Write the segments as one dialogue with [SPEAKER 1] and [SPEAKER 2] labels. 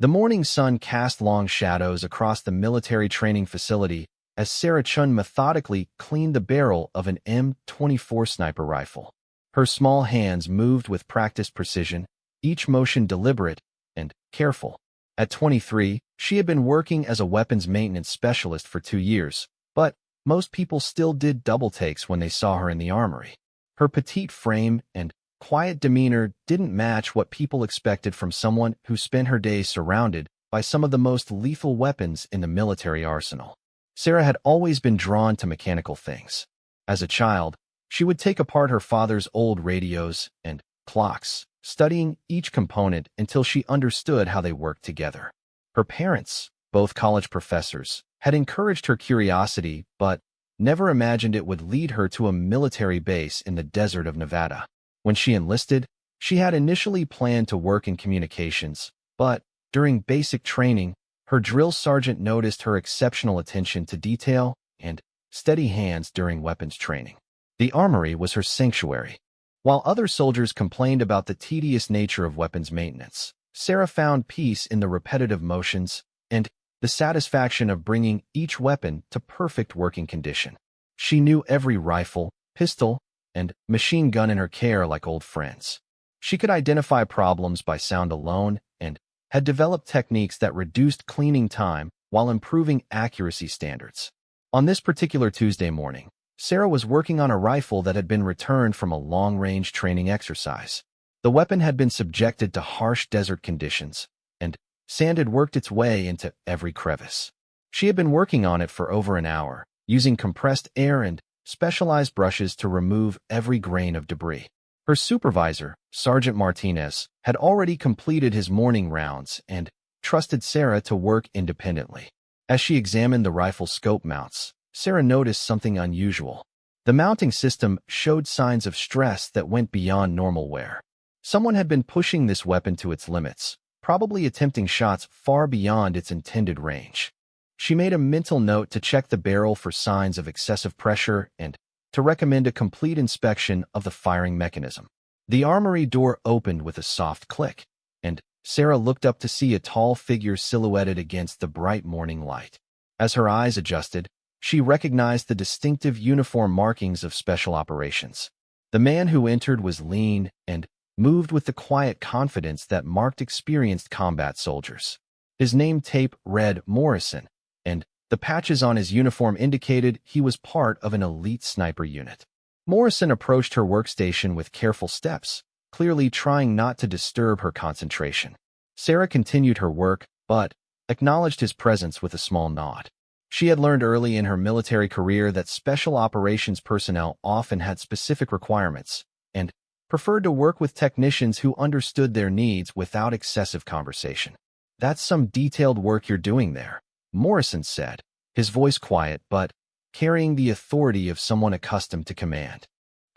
[SPEAKER 1] The morning sun cast long shadows across the military training facility as Sarah Chun methodically cleaned the barrel of an M24 sniper rifle. Her small hands moved with practiced precision, each motion deliberate and careful. At 23, she had been working as a weapons maintenance specialist for 2 years, but most people still did double takes when they saw her in the armory. Her petite frame and quiet demeanor didn't match what people expected from someone who spent her days surrounded by some of the most lethal weapons in the military arsenal. Sarah had always been drawn to mechanical things. As a child, she would take apart her father's old radios and clocks, studying each component until she understood how they worked together. Her parents, both college professors, had encouraged her curiosity but never imagined it would lead her to a military base in the desert of Nevada. When she enlisted, she had initially planned to work in communications, but during basic training, her drill sergeant noticed her exceptional attention to detail and steady hands during weapons training. The armory was her sanctuary. While other soldiers complained about the tedious nature of weapons maintenance, Sarah found peace in the repetitive motions and the satisfaction of bringing each weapon to perfect working condition. She knew every rifle, pistol, and machine gun in her care like old friends. She could identify problems by sound alone and had developed techniques that reduced cleaning time while improving accuracy standards. On this particular Tuesday morning, Sarah was working on a rifle that had been returned from a long-range training exercise. The weapon had been subjected to harsh desert conditions, and sand had worked its way into every crevice. She had been working on it for over an hour, using compressed air and specialized brushes to remove every grain of debris. Her supervisor, Sergeant Martinez, had already completed his morning rounds and trusted Sarah to work independently. As she examined the rifle scope mounts, Sarah noticed something unusual. The mounting system showed signs of stress that went beyond normal wear. Someone had been pushing this weapon to its limits, probably attempting shots far beyond its intended range. She made a mental note to check the barrel for signs of excessive pressure and to recommend a complete inspection of the firing mechanism. The armory door opened with a soft click, and Sarah looked up to see a tall figure silhouetted against the bright morning light. As her eyes adjusted, she recognized the distinctive uniform markings of special operations. The man who entered was lean and moved with the quiet confidence that marked experienced combat soldiers. His name tape read Morrison, and the patches on his uniform indicated he was part of an elite sniper unit. Morrison approached her workstation with careful steps, clearly trying not to disturb her concentration. Sarah continued her work, but acknowledged his presence with a small nod. She had learned early in her military career that special operations personnel often had specific requirements and preferred to work with technicians who understood their needs without excessive conversation. "That's some detailed work you're doing there," Morrison said, his voice quiet but carrying the authority of someone accustomed to command.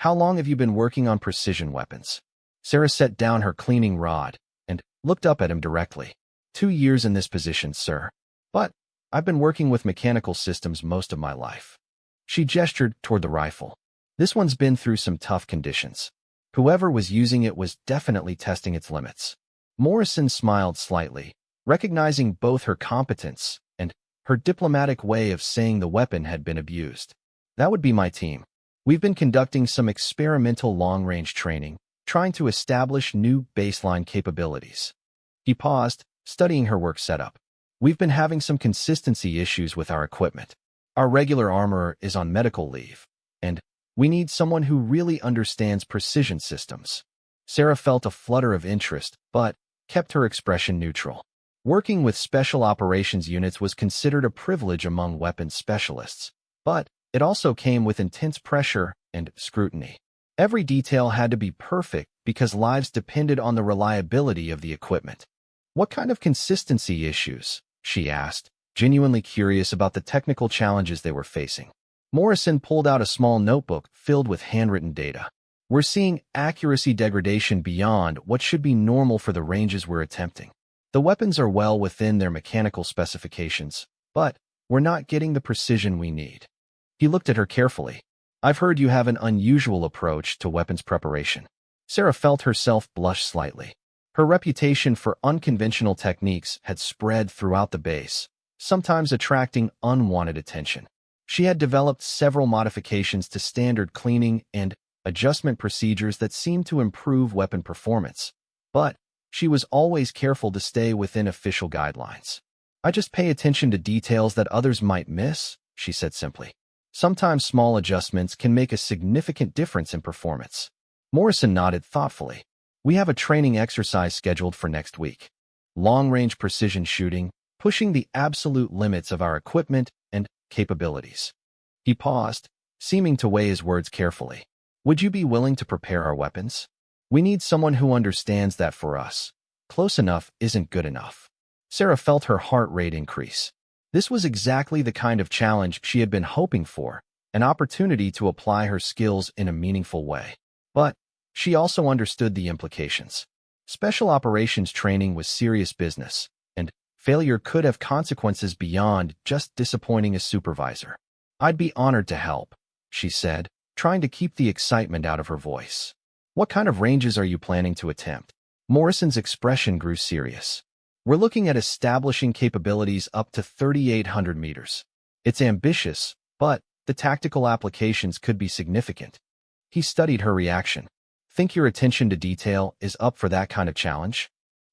[SPEAKER 1] "How long have you been working on precision weapons?" Sarah set down her cleaning rod and looked up at him directly. 2 years in this position, sir. But I've been working with mechanical systems most of my life." She gestured toward the rifle. "This one's been through some tough conditions. Whoever was using it was definitely testing its limits." Morrison smiled slightly, recognizing both her competence and her diplomatic way of saying the weapon had been abused. "That would be my team. We've been conducting some experimental long-range training, trying to establish new baseline capabilities." He paused, studying her work setup. "We've been having some consistency issues with our equipment. Our regular armorer is on medical leave, and we need someone who really understands precision systems." Sarah felt a flutter of interest, but kept her expression neutral. Working with special operations units was considered a privilege among weapons specialists, but it also came with intense pressure and scrutiny. Every detail had to be perfect because lives depended on the reliability of the equipment. "What kind of consistency issues?" she asked, genuinely curious about the technical challenges they were facing. Morrison pulled out a small notebook filled with handwritten data. "We're seeing accuracy degradation beyond what should be normal for the ranges we're attempting. The weapons are well within their mechanical specifications, but we're not getting the precision we need." He looked at her carefully. "I've heard you have an unusual approach to weapons preparation." Sarah felt herself blush slightly. Her reputation for unconventional techniques had spread throughout the base, sometimes attracting unwanted attention. She had developed several modifications to standard cleaning and adjustment procedures that seemed to improve weapon performance, but she was always careful to stay within official guidelines. "I just pay attention to details that others might miss," she said simply. "Sometimes small adjustments can make a significant difference in performance." Morrison nodded thoughtfully. "We have a training exercise scheduled for next week. Long-range precision shooting, pushing the absolute limits of our equipment and capabilities." He paused, seeming to weigh his words carefully. "Would you be willing to prepare our weapons? We need someone who understands that for us, close enough isn't good enough." Sarah felt her heart rate increase. This was exactly the kind of challenge she had been hoping for, an opportunity to apply her skills in a meaningful way. But she also understood the implications. Special operations training was serious business, and failure could have consequences beyond just disappointing a supervisor. "I'd be honored to help," she said, trying to keep the excitement out of her voice. "What kind of ranges are you planning to attempt?" Morrison's expression grew serious. "We're looking at establishing capabilities up to 3,800 meters. It's ambitious, but the tactical applications could be significant." He studied her reaction. "Think your attention to detail is up for that kind of challenge?"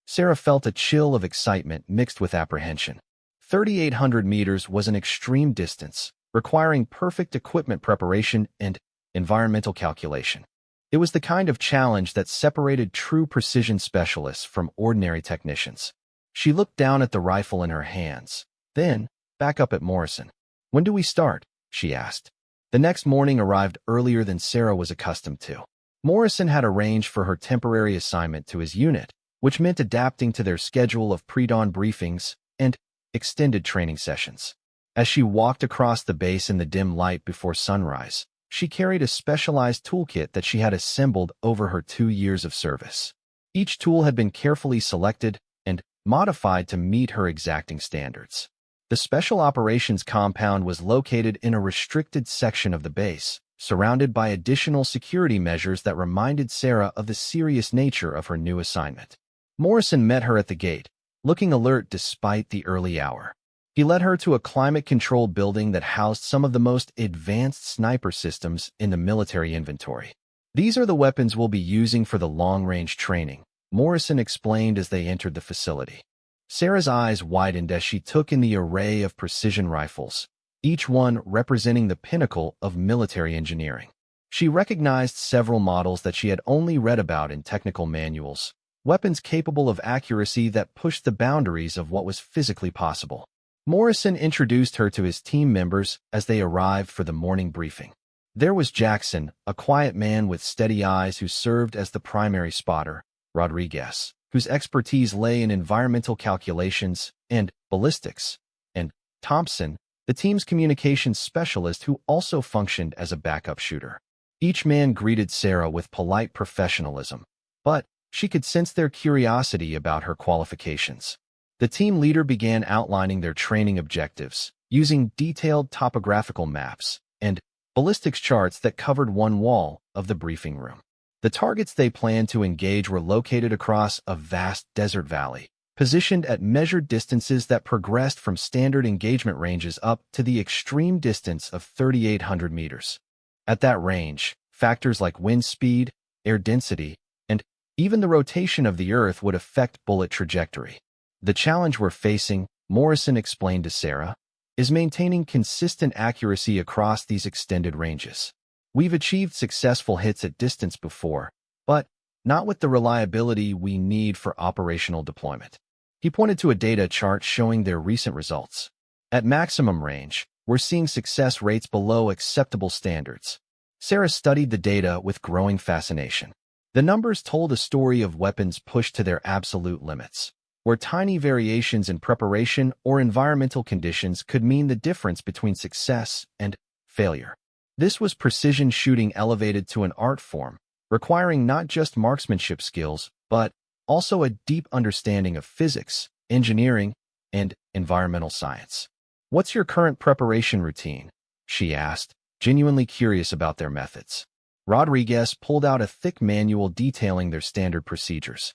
[SPEAKER 1] Sarah felt a chill of excitement mixed with apprehension. 3,800 meters was an extreme distance, requiring perfect equipment preparation and environmental calculation. It was the kind of challenge that separated true precision specialists from ordinary technicians. She looked down at the rifle in her hands, then back up at Morrison. "When do we start?" she asked. The next morning arrived earlier than Sarah was accustomed to. Morrison had arranged for her temporary assignment to his unit, which meant adapting to their schedule of pre-dawn briefings and extended training sessions. As she walked across the base in the dim light before sunrise, she carried a specialized toolkit that she had assembled over her 2 years of service. Each tool had been carefully selected and modified to meet her exacting standards. The Special Operations Compound was located in a restricted section of the base, surrounded by additional security measures that reminded Sarah of the serious nature of her new assignment. Morrison met her at the gate, looking alert despite the early hour. He led her to a climate-controlled building that housed some of the most advanced sniper systems in the military inventory. "These are the weapons we'll be using for the long-range training," Morrison explained as they entered the facility. Sarah's eyes widened as she took in the array of precision rifles, each one representing the pinnacle of military engineering. She recognized several models that she had only read about in technical manuals, weapons capable of accuracy that pushed the boundaries of what was physically possible. Morrison introduced her to his team members as they arrived for the morning briefing. There was Jackson, a quiet man with steady eyes who served as the primary spotter, Rodriguez, whose expertise lay in environmental calculations and ballistics, and Thompson, the team's communications specialist who also functioned as a backup shooter. Each man greeted Sarah with polite professionalism, but she could sense their curiosity about her qualifications. The team leader began outlining their training objectives, using detailed topographical maps and ballistics charts that covered one wall of the briefing room. The targets they planned to engage were located across a vast desert valley, positioned at measured distances that progressed from standard engagement ranges up to the extreme distance of 3,800 meters. At that range, factors like wind speed, air density, and even the rotation of the Earth would affect bullet trajectory. "The challenge we're facing," Morrison explained to Sarah, "is maintaining consistent accuracy across these extended ranges. We've achieved successful hits at distance before, but not with the reliability we need for operational deployment." He pointed to a data chart showing their recent results. "At maximum range, we're seeing success rates below acceptable standards." Sarah studied the data with growing fascination. The numbers told a story of weapons pushed to their absolute limits, where tiny variations in preparation or environmental conditions could mean the difference between success and failure. This was precision shooting elevated to an art form, requiring not just marksmanship skills, but also a deep understanding of physics, engineering, and environmental science. "What's your current preparation routine?" she asked, genuinely curious about their methods. Rodriguez pulled out a thick manual detailing their standard procedures.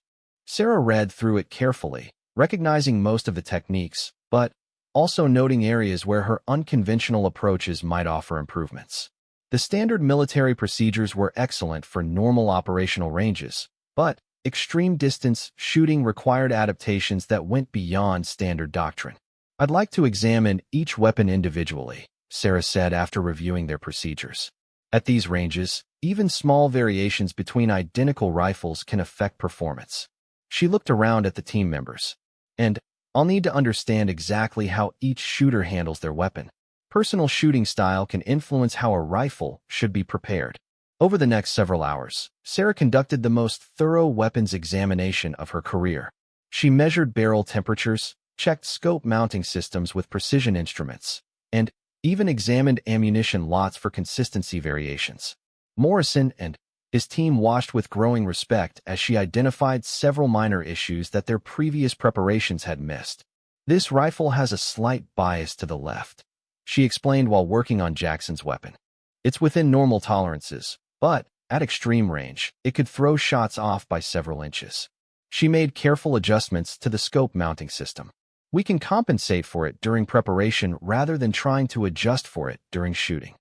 [SPEAKER 1] Sarah read through it carefully, recognizing most of the techniques, but also noting areas where her unconventional approaches might offer improvements. The standard military procedures were excellent for normal operational ranges, but extreme distance shooting required adaptations that went beyond standard doctrine. "I'd like to examine each weapon individually," Sarah said after reviewing their procedures. At these ranges, even small variations between identical rifles can affect performance. She looked around at the team members. "And I'll need to understand exactly how each shooter handles their weapon. Personal shooting style can influence how a rifle should be prepared." Over the next several hours, Sarah conducted the most thorough weapons examination of her career. She measured barrel temperatures, checked scope mounting systems with precision instruments, and even examined ammunition lots for consistency variations. Morrison and his team watched with growing respect as she identified several minor issues that their previous preparations had missed. "This rifle has a slight bias to the left," she explained while working on Jackson's weapon. "It's within normal tolerances, but at extreme range, it could throw shots off by several inches." She made careful adjustments to the scope mounting system. "We can compensate for it during preparation rather than trying to adjust for it during shooting."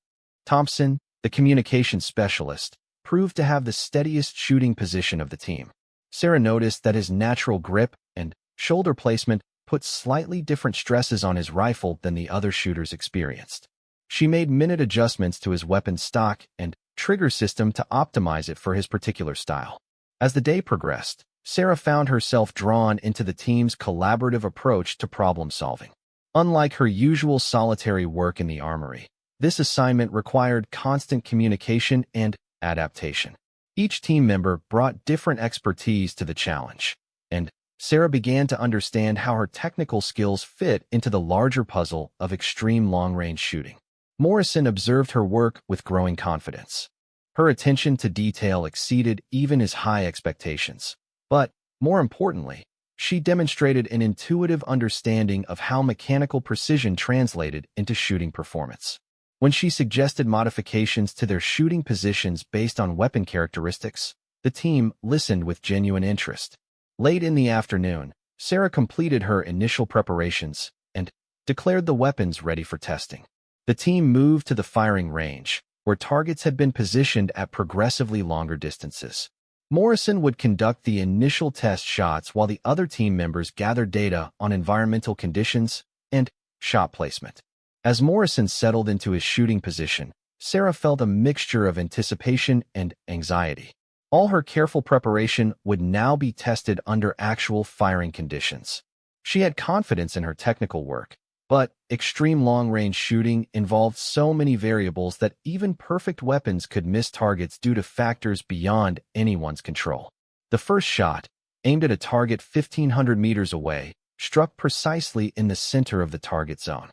[SPEAKER 1] Thompson, the communications specialist, proved to have the steadiest shooting position of the team. Sarah noticed that his natural grip and shoulder placement put slightly different stresses on his rifle than the other shooters experienced. She made minute adjustments to his weapon stock and trigger system to optimize it for his particular style. As the day progressed, Sarah found herself drawn into the team's collaborative approach to problem solving. Unlike her usual solitary work in the armory, this assignment required constant communication and adaptation. Each team member brought different expertise to the challenge, and Sarah began to understand how her technical skills fit into the larger puzzle of extreme long-range shooting. Morrison observed her work with growing confidence. Her attention to detail exceeded even his high expectations. But, more importantly, she demonstrated an intuitive understanding of how mechanical precision translated into shooting performance. When she suggested modifications to their shooting positions based on weapon characteristics, the team listened with genuine interest. Late in the afternoon, Sarah completed her initial preparations and declared the weapons ready for testing. The team moved to the firing range, where targets had been positioned at progressively longer distances. Morrison would conduct the initial test shots while the other team members gathered data on environmental conditions and shot placement. As Morrison settled into his shooting position, Sarah felt a mixture of anticipation and anxiety. All her careful preparation would now be tested under actual firing conditions. She had confidence in her technical work, but extreme long-range shooting involved so many variables that even perfect weapons could miss targets due to factors beyond anyone's control. The first shot, aimed at a target 1,500 meters away, struck precisely in the center of the target zone.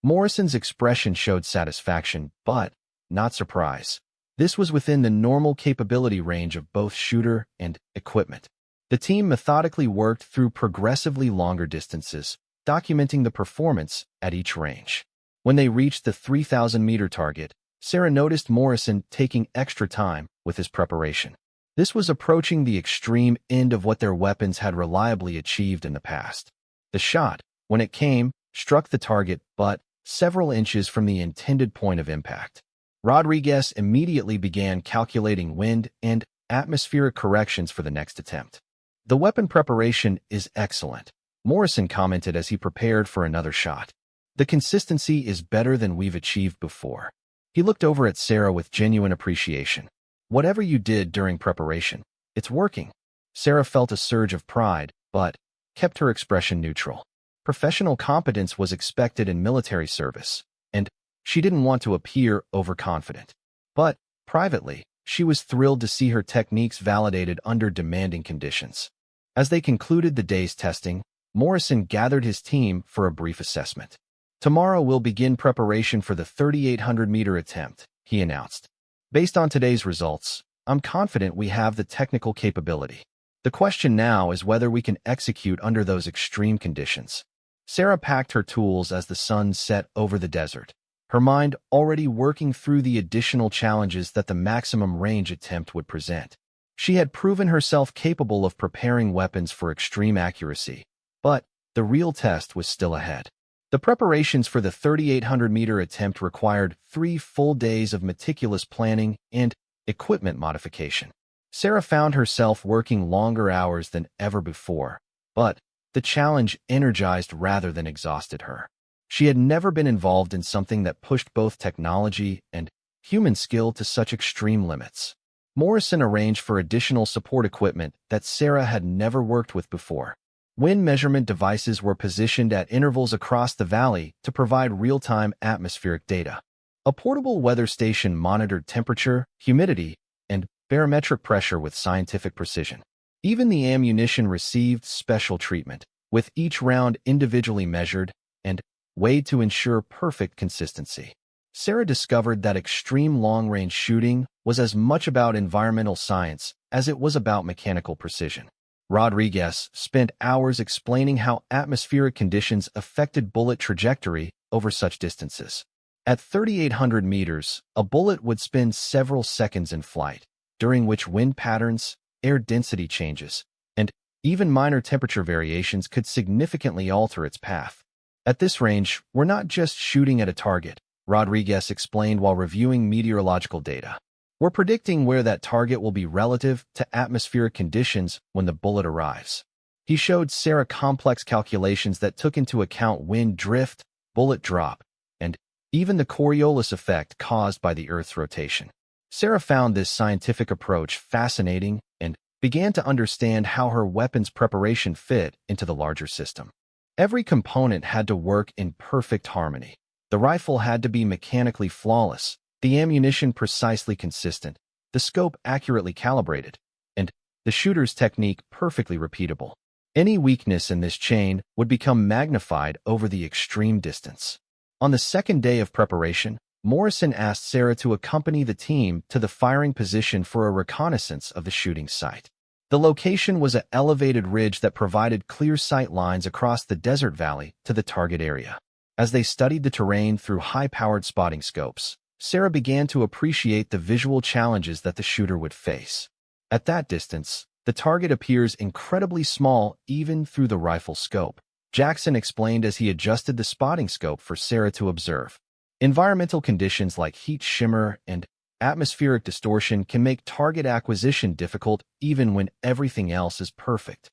[SPEAKER 1] Morrison's expression showed satisfaction, but not surprise. This was within the normal capability range of both shooter and equipment. The team methodically worked through progressively longer distances, documenting the performance at each range. When they reached the 3,000-meter target, Sarah noticed Morrison taking extra time with his preparation. This was approaching the extreme end of what their weapons had reliably achieved in the past. The shot, when it came, struck the target but several inches from the intended point of impact. Rodriguez immediately began calculating wind and atmospheric corrections for the next attempt. "The weapon preparation is excellent," Morrison commented as he prepared for another shot. "The consistency is better than we've achieved before." He looked over at Sarah with genuine appreciation. "Whatever you did during preparation, it's working." Sarah felt a surge of pride, but kept her expression neutral. Professional competence was expected in military service, and she didn't want to appear overconfident. But, privately, she was thrilled to see her techniques validated under demanding conditions. As they concluded the day's testing, Morrison gathered his team for a brief assessment. "Tomorrow we'll begin preparation for the 3,800-meter attempt," he announced. "Based on today's results, I'm confident we have the technical capability. The question now is whether we can execute under those extreme conditions." Sarah packed her tools as the sun set over the desert, her mind already working through the additional challenges that the maximum range attempt would present. She had proven herself capable of preparing weapons for extreme accuracy, but the real test was still ahead. The preparations for the 3,800-meter attempt required 3 full days of meticulous planning and equipment modification. Sarah found herself working longer hours than ever before, but the challenge energized rather than exhausted her. She had never been involved in something that pushed both technology and human skill to such extreme limits. Morrison arranged for additional support equipment that Sarah had never worked with before. Wind measurement devices were positioned at intervals across the valley to provide real-time atmospheric data. A portable weather station monitored temperature, humidity, and barometric pressure with scientific precision. Even the ammunition received special treatment, with each round individually measured and weighed to ensure perfect consistency. Sarah discovered that extreme long-range shooting was as much about environmental science as it was about mechanical precision. Rodriguez spent hours explaining how atmospheric conditions affected bullet trajectory over such distances. At 3,800 meters, a bullet would spend several seconds in flight, during which wind patterns, air density changes, and even minor temperature variations could significantly alter its path. At this range, we're not just shooting at a target, Rodriguez explained while reviewing meteorological data. We're predicting where that target will be relative to atmospheric conditions when the bullet arrives. He showed Sarah complex calculations that took into account wind drift, bullet drop, and even the Coriolis effect caused by the Earth's rotation. Sarah found this scientific approach fascinating and began to understand how her weapons preparation fit into the larger system. Every component had to work in perfect harmony. The rifle had to be mechanically flawless, the ammunition precisely consistent, the scope accurately calibrated, and the shooter's technique perfectly repeatable. Any weakness in this chain would become magnified over the extreme distance. On the second day of preparation, Morrison asked Sarah to accompany the team to the firing position for a reconnaissance of the shooting site. The location was an elevated ridge that provided clear sight lines across the desert valley to the target area. As they studied the terrain through high-powered spotting scopes, Sarah began to appreciate the visual challenges that the shooter would face. At that distance, the target appears incredibly small even through the rifle scope, Jackson explained as he adjusted the spotting scope for Sarah to observe. Environmental conditions like heat shimmer and atmospheric distortion can make target acquisition difficult even when everything else is perfect.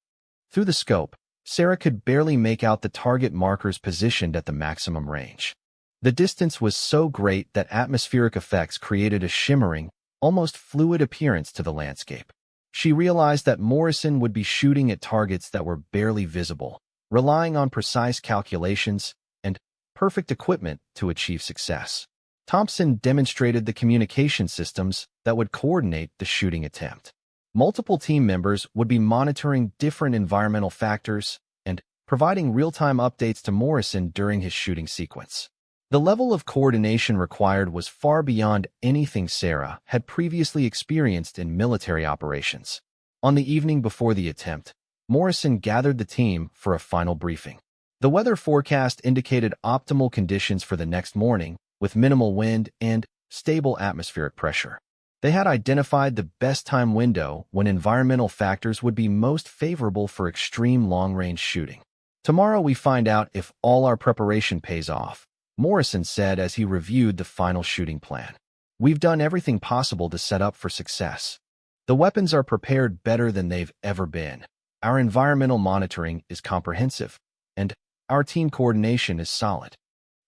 [SPEAKER 1] Through the scope, Sarah could barely make out the target markers positioned at the maximum range. The distance was so great that atmospheric effects created a shimmering, almost fluid appearance to the landscape. She realized that Morrison would be shooting at targets that were barely visible, relying on precise calculations and perfect equipment to achieve success. Thompson demonstrated the communication systems that would coordinate the shooting attempt. Multiple team members would be monitoring different environmental factors and providing real-time updates to Morrison during his shooting sequence. The level of coordination required was far beyond anything Sarah had previously experienced in military operations. On the evening before the attempt, Morrison gathered the team for a final briefing. The weather forecast indicated optimal conditions for the next morning, with minimal wind and stable atmospheric pressure. They had identified the best time window when environmental factors would be most favorable for extreme long-range shooting. Tomorrow we find out if all our preparation pays off, Morrison said as he reviewed the final shooting plan. We've done everything possible to set up for success. The weapons are prepared better than they've ever been. Our environmental monitoring is comprehensive, and our team coordination is solid.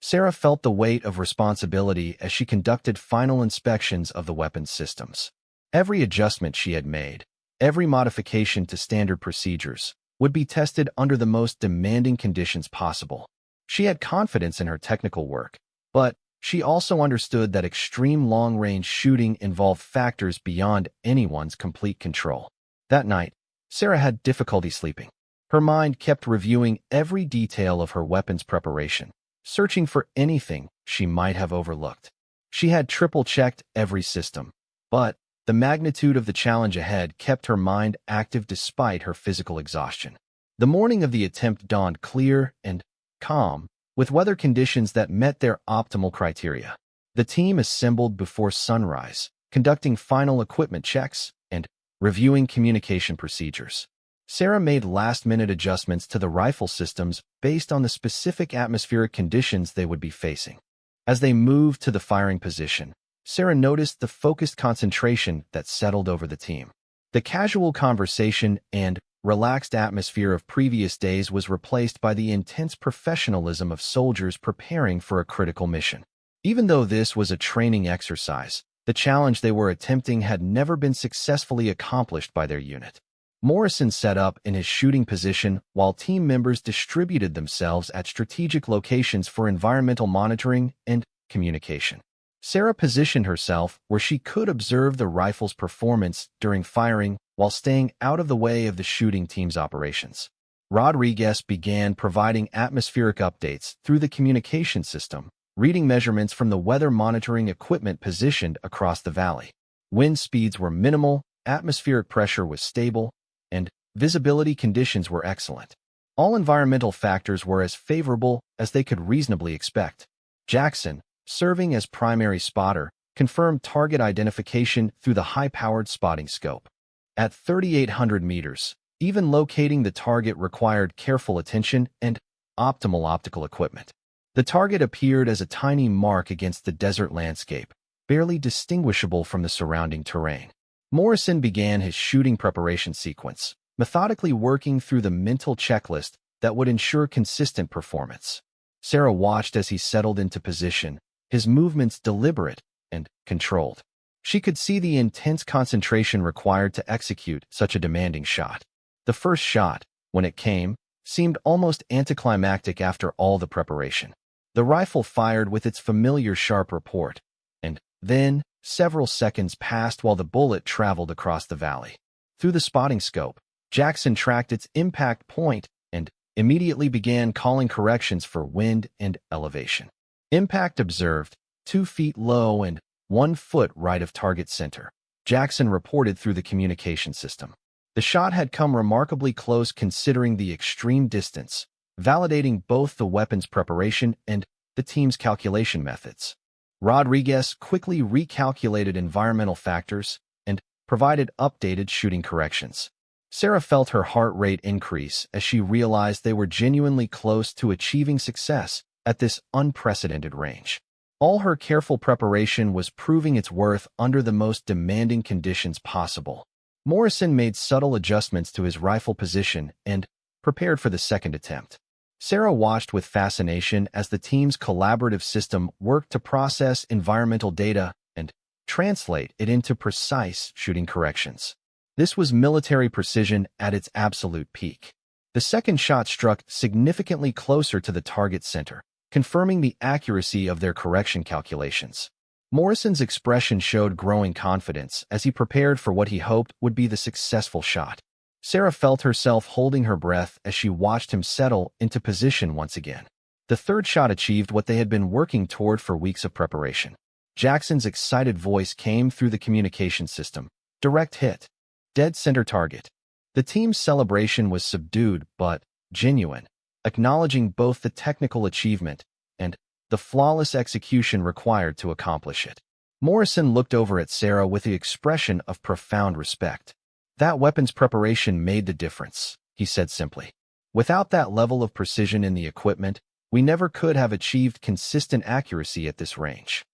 [SPEAKER 1] Sarah felt the weight of responsibility as she conducted final inspections of the weapons systems. Every adjustment she had made, every modification to standard procedures, would be tested under the most demanding conditions possible. She had confidence in her technical work, but she also understood that extreme long-range shooting involved factors beyond anyone's complete control. That night, Sarah had difficulty sleeping. Her mind kept reviewing every detail of her weapons preparation, searching for anything she might have overlooked. She had triple-checked every system, but the magnitude of the challenge ahead kept her mind active despite her physical exhaustion. The morning of the attempt dawned clear and calm, with weather conditions that met their optimal criteria. The team assembled before sunrise, conducting final equipment checks and reviewing communication procedures. Sarah made last-minute adjustments to the rifle systems based on the specific atmospheric conditions they would be facing. As they moved to the firing position, Sarah noticed the focused concentration that settled over the team. The casual conversation and relaxed atmosphere of previous days was replaced by the intense professionalism of soldiers preparing for a critical mission. Even though this was a training exercise, the challenge they were attempting had never been successfully accomplished by their unit. Morrison set up in his shooting position while team members distributed themselves at strategic locations for environmental monitoring and communication. Sarah positioned herself where she could observe the rifle's performance during firing while staying out of the way of the shooting team's operations. Rodriguez began providing atmospheric updates through the communication system, reading measurements from the weather monitoring equipment positioned across the valley. Wind speeds were minimal, atmospheric pressure was stable, and visibility conditions were excellent. All environmental factors were as favorable as they could reasonably expect. Jackson, serving as primary spotter, confirmed target identification through the high-powered spotting scope. At 3,800 meters, even locating the target required careful attention and optimal optical equipment. The target appeared as a tiny mark against the desert landscape, barely distinguishable from the surrounding terrain. Morrison began his shooting preparation sequence, methodically working through the mental checklist that would ensure consistent performance. Sarah watched as he settled into position, his movements deliberate and controlled. She could see the intense concentration required to execute such a demanding shot. The first shot, when it came, seemed almost anticlimactic after all the preparation. The rifle fired with its familiar sharp report, and then several seconds passed while the bullet traveled across the valley. Through the spotting scope, Jackson tracked its impact point and immediately began calling corrections for wind and elevation. Impact observed, 2 feet low and 1 foot right of target center, Jackson reported through the communication system. The shot had come remarkably close considering the extreme distance, validating both the weapon's preparation and the team's calculation methods. Rodriguez quickly recalculated environmental factors and provided updated shooting corrections. Sarah felt her heart rate increase as she realized they were genuinely close to achieving success at this unprecedented range. All her careful preparation was proving its worth under the most demanding conditions possible. Morrison made subtle adjustments to his rifle position and prepared for the second attempt. Sarah watched with fascination as the team's collaborative system worked to process environmental data and translate it into precise shooting corrections. This was military precision at its absolute peak. The second shot struck significantly closer to the target center, confirming the accuracy of their correction calculations. Morrison's expression showed growing confidence as he prepared for what he hoped would be the successful shot. Sarah felt herself holding her breath as she watched him settle into position once again. The third shot achieved what they had been working toward for weeks of preparation. Jackson's excited voice came through the communication system. Direct hit. Dead center target. The team's celebration was subdued but genuine, acknowledging both the technical achievement and the flawless execution required to accomplish it. Morrison looked over at Sarah with the expression of profound respect. That weapon's preparation made the difference, he said simply. Without that level of precision in the equipment, we never could have achieved consistent accuracy at this range.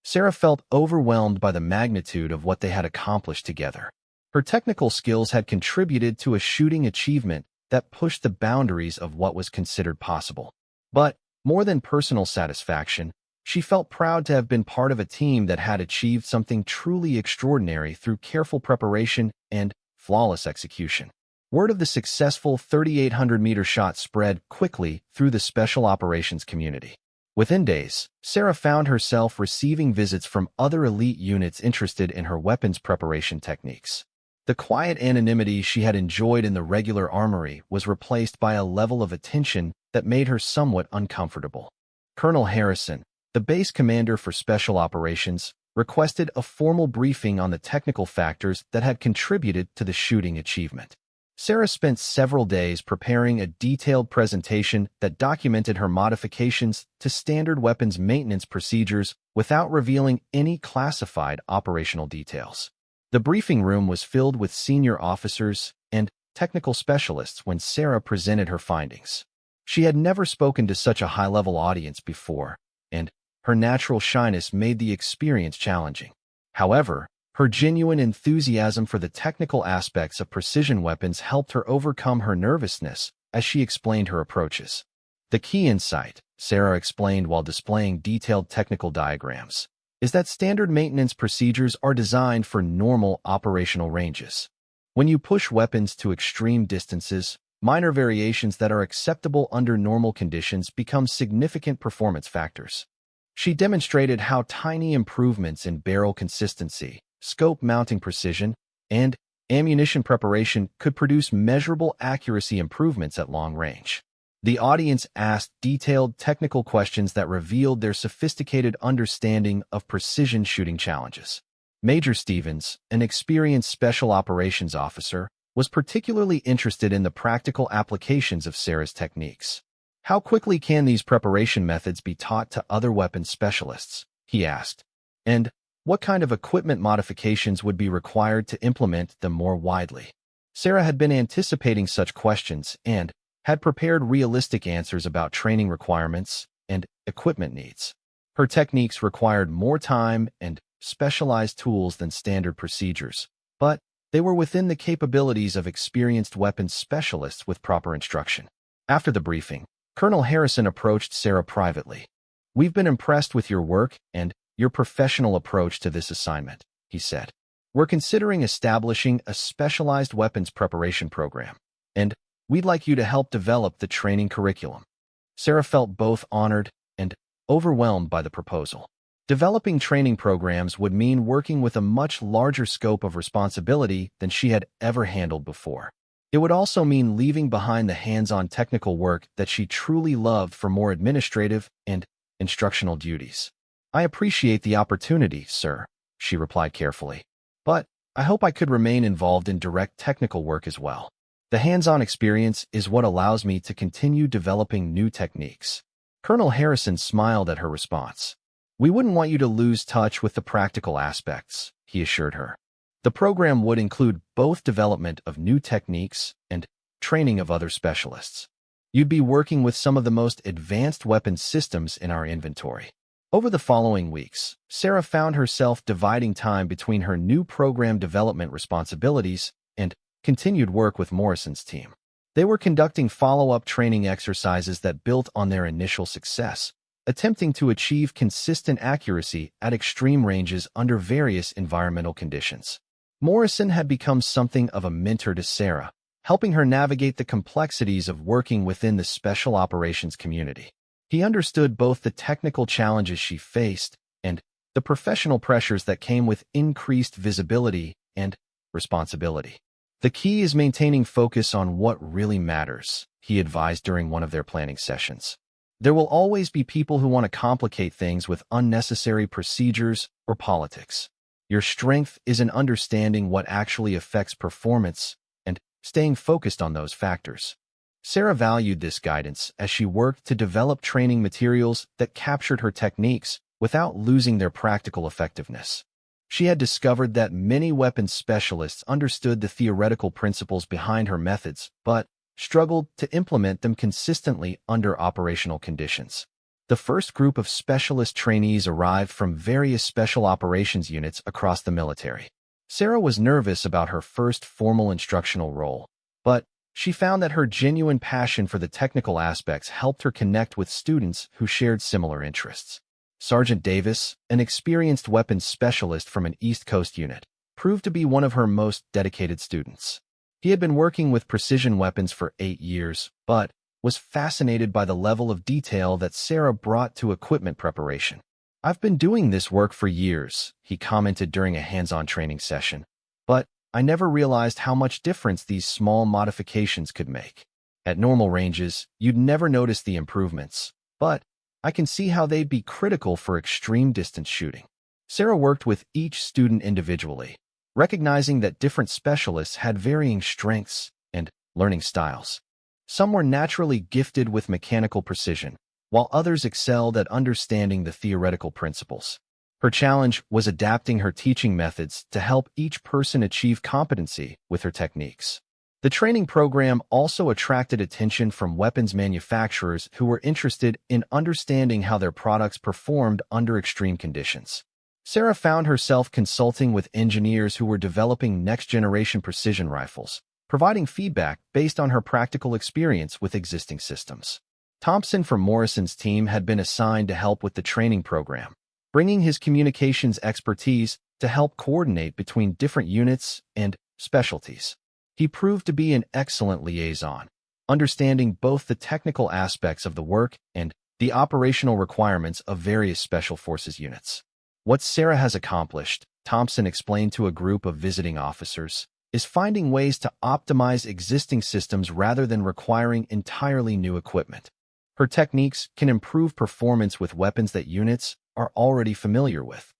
[SPEAKER 1] Sarah felt overwhelmed by the magnitude of what they had accomplished together. Her technical skills had contributed to a shooting achievement that pushed the boundaries of what was considered possible. But, more than personal satisfaction, she felt proud to have been part of a team that had achieved something truly extraordinary through careful preparation and flawless execution. Word of the successful 3,800-meter shot spread quickly through the special operations community. Within days, Sarah found herself receiving visits from other elite units interested in her weapons preparation techniques. The quiet anonymity she had enjoyed in the regular armory was replaced by a level of attention that made her somewhat uncomfortable. Colonel Harrison, the base commander for special operations, requested a formal briefing on the technical factors that had contributed to the shooting achievement. Sarah spent several days preparing a detailed presentation that documented her modifications to standard weapons maintenance procedures without revealing any classified operational details. The briefing room was filled with senior officers and technical specialists when Sarah presented her findings. She had never spoken to such a high-level audience before, and her natural shyness made the experience challenging. However, her genuine enthusiasm for the technical aspects of precision weapons helped her overcome her nervousness as she explained her approaches. The key insight, Sarah explained while displaying detailed technical diagrams, is that standard maintenance procedures are designed for normal operational ranges. When you push weapons to extreme distances, minor variations that are acceptable under normal conditions become significant performance factors. She demonstrated how tiny improvements in barrel consistency, scope mounting precision, and ammunition preparation could produce measurable accuracy improvements at long range. The audience asked detailed technical questions that revealed their sophisticated understanding of precision shooting challenges. Major Stevens, an experienced special operations officer, was particularly interested in the practical applications of Sarah's techniques. How quickly can these preparation methods be taught to other weapons specialists? He asked. And what kind of equipment modifications would be required to implement them more widely? Sarah had been anticipating such questions and had prepared realistic answers about training requirements and equipment needs. Her techniques required more time and specialized tools than standard procedures, but they were within the capabilities of experienced weapons specialists with proper instruction. After the briefing, Colonel Harrison approached Sarah privately. "We've been impressed with your work and your professional approach to this assignment," he said. "We're considering establishing a specialized weapons preparation program, and we'd like you to help develop the training curriculum." Sarah felt both honored and overwhelmed by the proposal. Developing training programs would mean working with a much larger scope of responsibility than she had ever handled before. It would also mean leaving behind the hands-on technical work that she truly loved for more administrative and instructional duties. "I appreciate the opportunity, sir," she replied carefully. "But I hope I could remain involved in direct technical work as well. The hands-on experience is what allows me to continue developing new techniques." Colonel Harrison smiled at her response. "We wouldn't want you to lose touch with the practical aspects," he assured her. The program would include both development of new techniques and training of other specialists. You'd be working with some of the most advanced weapons systems in our inventory. Over the following weeks, Sarah found herself dividing time between her new program development responsibilities and continued work with Morrison's team. They were conducting follow-up training exercises that built on their initial success, attempting to achieve consistent accuracy at extreme ranges under various environmental conditions. Morrison had become something of a mentor to Sarah, helping her navigate the complexities of working within the special operations community. He understood both the technical challenges she faced and the professional pressures that came with increased visibility and responsibility. "The key is maintaining focus on what really matters," he advised during one of their planning sessions. "There will always be people who want to complicate things with unnecessary procedures or politics. Your strength is in understanding what actually affects performance and staying focused on those factors." Sarah valued this guidance as she worked to develop training materials that captured her techniques without losing their practical effectiveness. She had discovered that many weapons specialists understood the theoretical principles behind her methods, but struggled to implement them consistently under operational conditions. The first group of specialist trainees arrived from various special operations units across the military. Sarah was nervous about her first formal instructional role, but she found that her genuine passion for the technical aspects helped her connect with students who shared similar interests. Sergeant Davis, an experienced weapons specialist from an East Coast unit, proved to be one of her most dedicated students. He had been working with precision weapons for 8 years, but was fascinated by the level of detail that Sarah brought to equipment preparation. "I've been doing this work for years," he commented during a hands-on training session, "but I never realized how much difference these small modifications could make. At normal ranges, you'd never notice the improvements, but I can see how they'd be critical for extreme distance shooting." Sarah worked with each student individually, recognizing that different specialists had varying strengths and learning styles. Some were naturally gifted with mechanical precision, while others excelled at understanding the theoretical principles. Her challenge was adapting her teaching methods to help each person achieve competency with her techniques. The training program also attracted attention from weapons manufacturers who were interested in understanding how their products performed under extreme conditions. Sarah found herself consulting with engineers who were developing next-generation precision rifles, providing feedback based on her practical experience with existing systems. Thompson from Morrison's team had been assigned to help with the training program, bringing his communications expertise to help coordinate between different units and specialties. He proved to be an excellent liaison, understanding both the technical aspects of the work and the operational requirements of various special forces units. What Sarah has accomplished, Thompson explained to a group of visiting officers, is finding ways to optimize existing systems rather than requiring entirely new equipment. Her techniques can improve performance with weapons that units are already familiar with.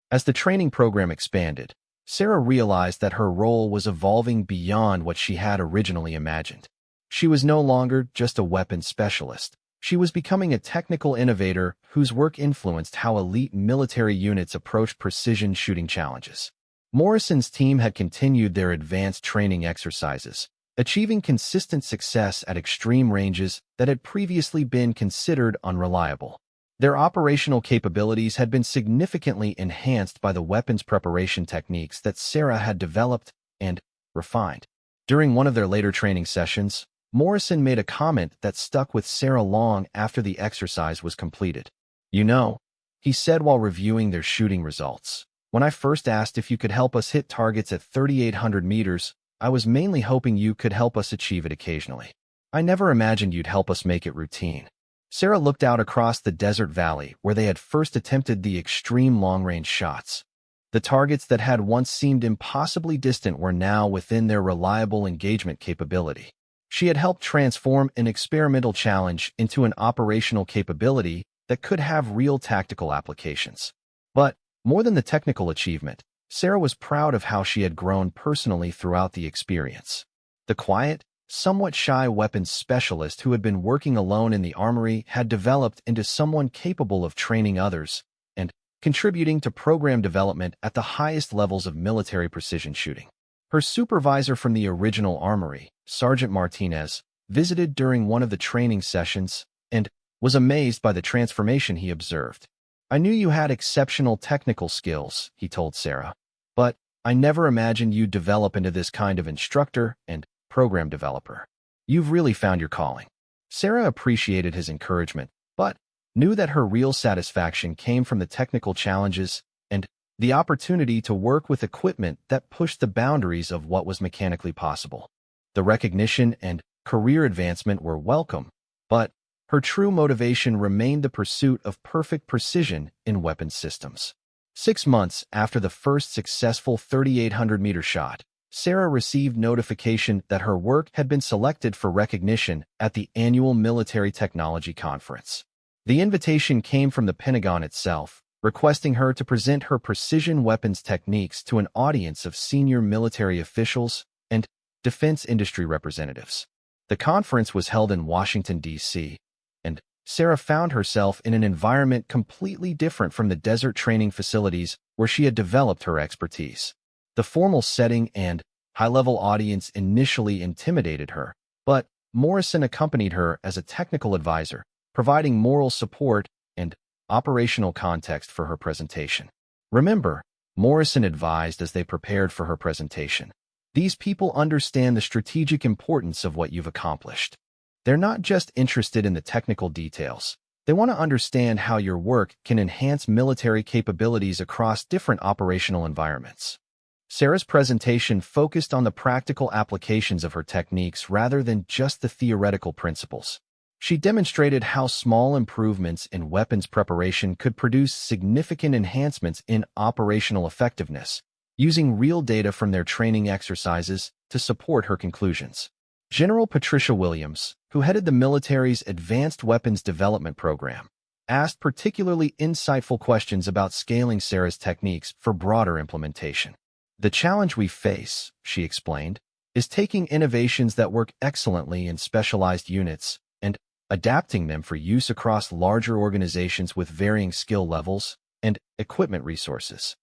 [SPEAKER 1] As the training program expanded, Sarah realized that her role was evolving beyond what she had originally imagined. She was no longer just a weapons specialist. She was becoming a technical innovator whose work influenced how elite military units approached precision shooting challenges. Morrison's team had continued their advanced training exercises, achieving consistent success at extreme ranges that had previously been considered unreliable. Their operational capabilities had been significantly enhanced by the weapons preparation techniques that Sarah had developed and refined. During one of their later training sessions, Morrison made a comment that stuck with Sarah long after the exercise was completed. "You know," he said while reviewing their shooting results, "when I first asked if you could help us hit targets at 3,800 meters, I was mainly hoping you could help us achieve it occasionally. I never imagined you'd help us make it routine." Sarah looked out across the desert valley where they had first attempted the extreme long-range shots. The targets that had once seemed impossibly distant were now within their reliable engagement capability. She had helped transform an experimental challenge into an operational capability that could have real tactical applications. But, more than the technical achievement, Sarah was proud of how she had grown personally throughout the experience. The quiet, somewhat shy weapons specialist who had been working alone in the armory had developed into someone capable of training others and contributing to program development at the highest levels of military precision shooting. Her supervisor from the original armory, Sergeant Martinez, visited during one of the training sessions and was amazed by the transformation he observed. "I knew you had exceptional technical skills," he told Sarah, "but I never imagined you'd develop into this kind of instructor and program developer. You've really found your calling." Sarah appreciated his encouragement, but knew that her real satisfaction came from the technical challenges and the opportunity to work with equipment that pushed the boundaries of what was mechanically possible. The recognition and career advancement were welcome, but her true motivation remained the pursuit of perfect precision in weapons systems. 6 months after the first successful 3,800-meter shot, Sarah received notification that her work had been selected for recognition at the annual Military Technology Conference. The invitation came from the Pentagon itself, requesting her to present her precision weapons techniques to an audience of senior military officials and defense industry representatives. The conference was held in Washington, D.C., and Sarah found herself in an environment completely different from the desert training facilities where she had developed her expertise. The formal setting and high-level audience initially intimidated her, but Morrison accompanied her as a technical advisor, providing moral support and operational context for her presentation. Remember, Morrison advised as they prepared for her presentation, "These people understand the strategic importance of what you've accomplished. They're not just interested in the technical details. They want to understand how your work can enhance military capabilities across different operational environments." Sarah's presentation focused on the practical applications of her techniques rather than just the theoretical principles. She demonstrated how small improvements in weapons preparation could produce significant enhancements in operational effectiveness, using real data from their training exercises to support her conclusions. General Patricia Williams, who headed the military's Advanced Weapons Development Program, asked particularly insightful questions about scaling Sarah's techniques for broader implementation. "The challenge we face," she explained, "is taking innovations that work excellently in specialized units and adapting them for use across larger organizations with varying skill levels and equipment resources.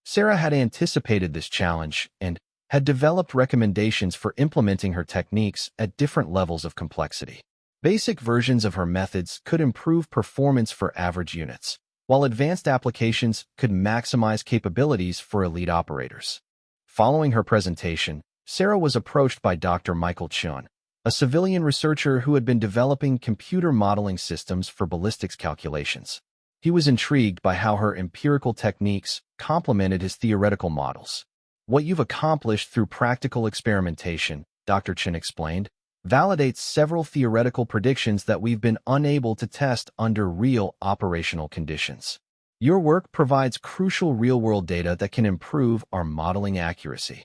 [SPEAKER 1] Sarah had anticipated this challenge and had developed recommendations for implementing her techniques at different levels of complexity. Basic versions of her methods could improve performance for average units, while advanced applications could maximize capabilities for elite operators. Following her presentation, Sarah was approached by Dr. Michael Chun, a civilian researcher who had been developing computer modeling systems for ballistics calculations. He was intrigued by how her empirical techniques complemented his theoretical models. "What you've accomplished through practical experimentation," Dr. Chun explained, "validates several theoretical predictions that we've been unable to test under real operational conditions. Your work provides crucial real-world data that can improve our modeling accuracy."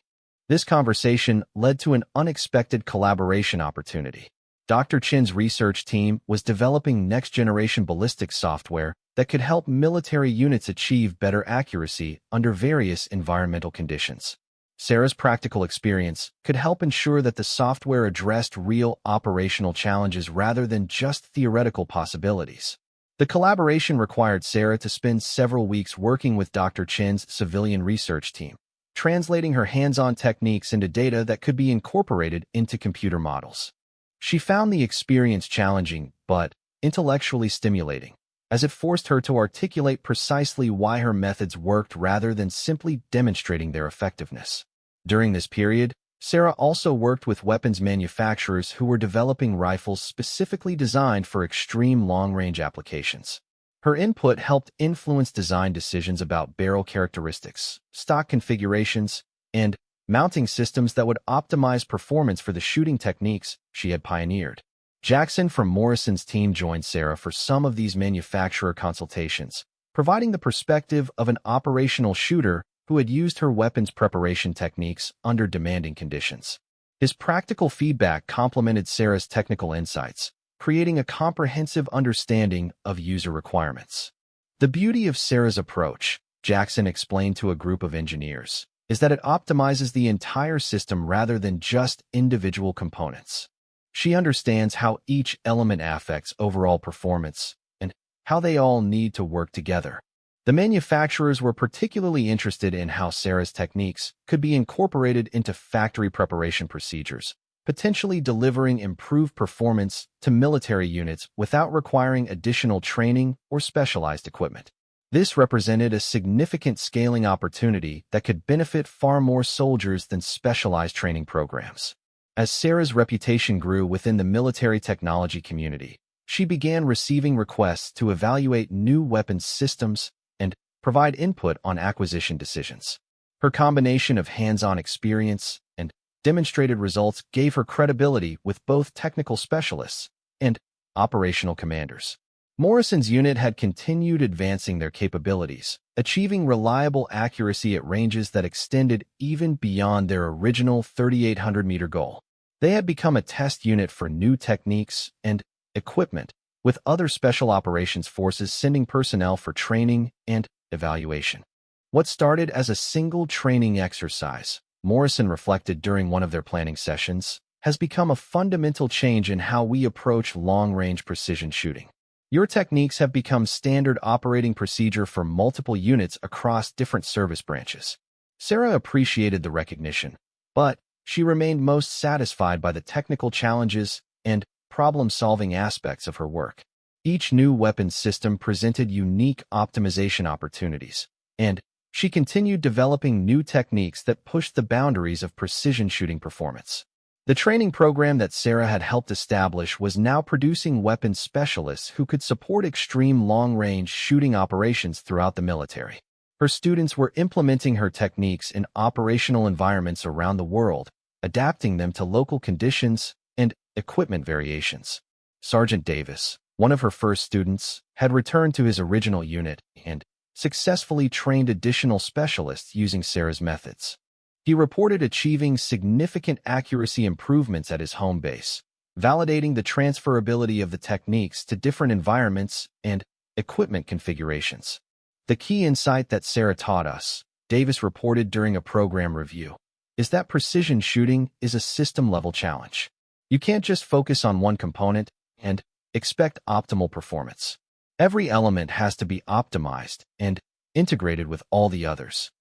[SPEAKER 1] This conversation led to an unexpected collaboration opportunity. Dr. Chin's research team was developing next-generation ballistics software that could help military units achieve better accuracy under various environmental conditions. Sarah's practical experience could help ensure that the software addressed real operational challenges rather than just theoretical possibilities. The collaboration required Sarah to spend several weeks working with Dr. Chin's civilian research team, translating her hands-on techniques into data that could be incorporated into computer models. She found the experience challenging but intellectually stimulating, as it forced her to articulate precisely why her methods worked rather than simply demonstrating their effectiveness. During this period, Sarah also worked with weapons manufacturers who were developing rifles specifically designed for extreme long-range applications. Her input helped influence design decisions about barrel characteristics, stock configurations, and mounting systems that would optimize performance for the shooting techniques she had pioneered. Jackson from Morrison's team joined Sarah for some of these manufacturer consultations, providing the perspective of an operational shooter who had used her weapons preparation techniques under demanding conditions. His practical feedback complemented Sarah's technical insights, creating a comprehensive understanding of user requirements. "The beauty of Sarah's approach," Jackson explained to a group of engineers, "is that it optimizes the entire system rather than just individual components. She understands how each element affects overall performance and how they all need to work together." The manufacturers were particularly interested in how Sarah's techniques could be incorporated into factory preparation procedures, potentially delivering improved performance to military units without requiring additional training or specialized equipment. This represented a significant scaling opportunity that could benefit far more soldiers than specialized training programs. As Sarah's reputation grew within the military technology community, she began receiving requests to evaluate new weapons systems and provide input on acquisition decisions. Her combination of hands-on experience and demonstrated results gave her credibility with both technical specialists and operational commanders. Morrison's unit had continued advancing their capabilities, achieving reliable accuracy at ranges that extended even beyond their original 3,800-meter goal. They had become a test unit for new techniques and equipment, with other special operations forces sending personnel for training and evaluation. What started as a single training exercise, Morrison reflected during one of their planning sessions, has become a fundamental change in how we approach long-range precision shooting. Your techniques have become standard operating procedure for multiple units across different service branches. Sarah appreciated the recognition, but she remained most satisfied by the technical challenges and problem-solving aspects of her work. Each new weapons system presented unique optimization opportunities, and she continued developing new techniques that pushed the boundaries of precision shooting performance. The training program that Sarah had helped establish was now producing weapons specialists who could support extreme long-range shooting operations throughout the military. Her students were implementing her techniques in operational environments around the world, adapting them to local conditions and equipment variations. Sergeant Davis, one of her first students, had returned to his original unit and successfully trained additional specialists using Sarah's methods. He reported achieving significant accuracy improvements at his home base, validating the transferability of the techniques to different environments and equipment configurations. "The key insight that Sarah taught us," Davis reported during a program review, "is that precision shooting is a system-level challenge. You can't just focus on one component and expect optimal performance. Every element has to be optimized and integrated with all the others.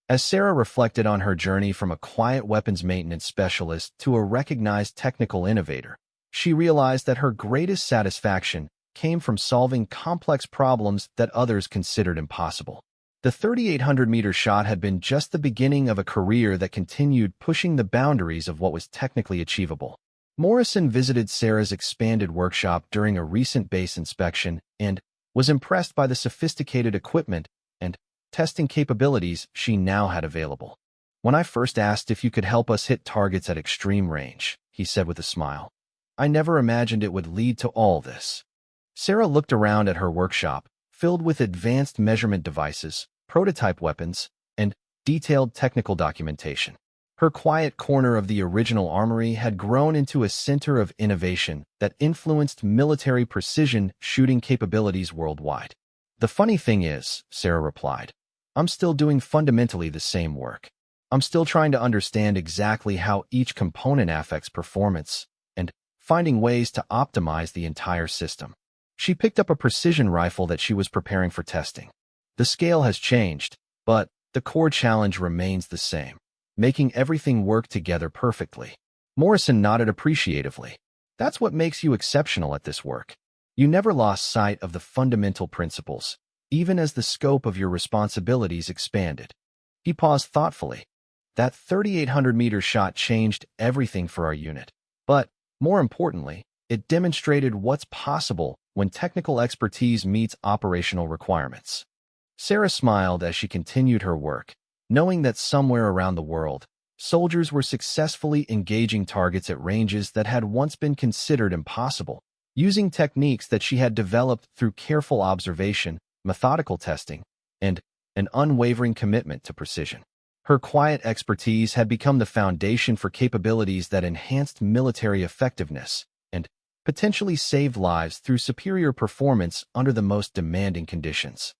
[SPEAKER 1] As Sarah reflected on her journey from a quiet weapons maintenance specialist to a recognized technical innovator, she realized that her greatest satisfaction came from solving complex problems that others considered impossible. The 3,800-meter shot had been just the beginning of a career that continued pushing the boundaries of what was technically achievable. Morrison visited Sarah's expanded workshop during a recent base inspection and was impressed by the sophisticated equipment and testing capabilities she now had available. "When I first asked if you could help us hit targets at extreme range," he said with a smile, "I never imagined it would lead to all this." Sarah looked around at her workshop, filled with advanced measurement devices, prototype weapons, and detailed technical documentation. Her quiet corner of the original armory had grown into a center of innovation that influenced military precision shooting capabilities worldwide. "The funny thing is," Sarah replied, "I'm still doing fundamentally the same work. I'm still trying to understand exactly how each component affects performance and finding ways to optimize the entire system." She picked up a precision rifle that she was preparing for testing. The scale has changed, but the core challenge remains the same: making everything work together perfectly. Morrison nodded appreciatively. "That's what makes you exceptional at this work. You never lost sight of the fundamental principles, even as the scope of your responsibilities expanded." He paused thoughtfully. "That 3,800-meter shot changed everything for our unit. But, more importantly, it demonstrated what's possible when technical expertise meets operational requirements." Sarah smiled as she continued her work, knowing that somewhere around the world, soldiers were successfully engaging targets at ranges that had once been considered impossible, using techniques that she had developed through careful observation, methodical testing, and an unwavering commitment to precision. Her quiet expertise had become the foundation for capabilities that enhanced military effectiveness and potentially saved lives through superior performance under the most demanding conditions.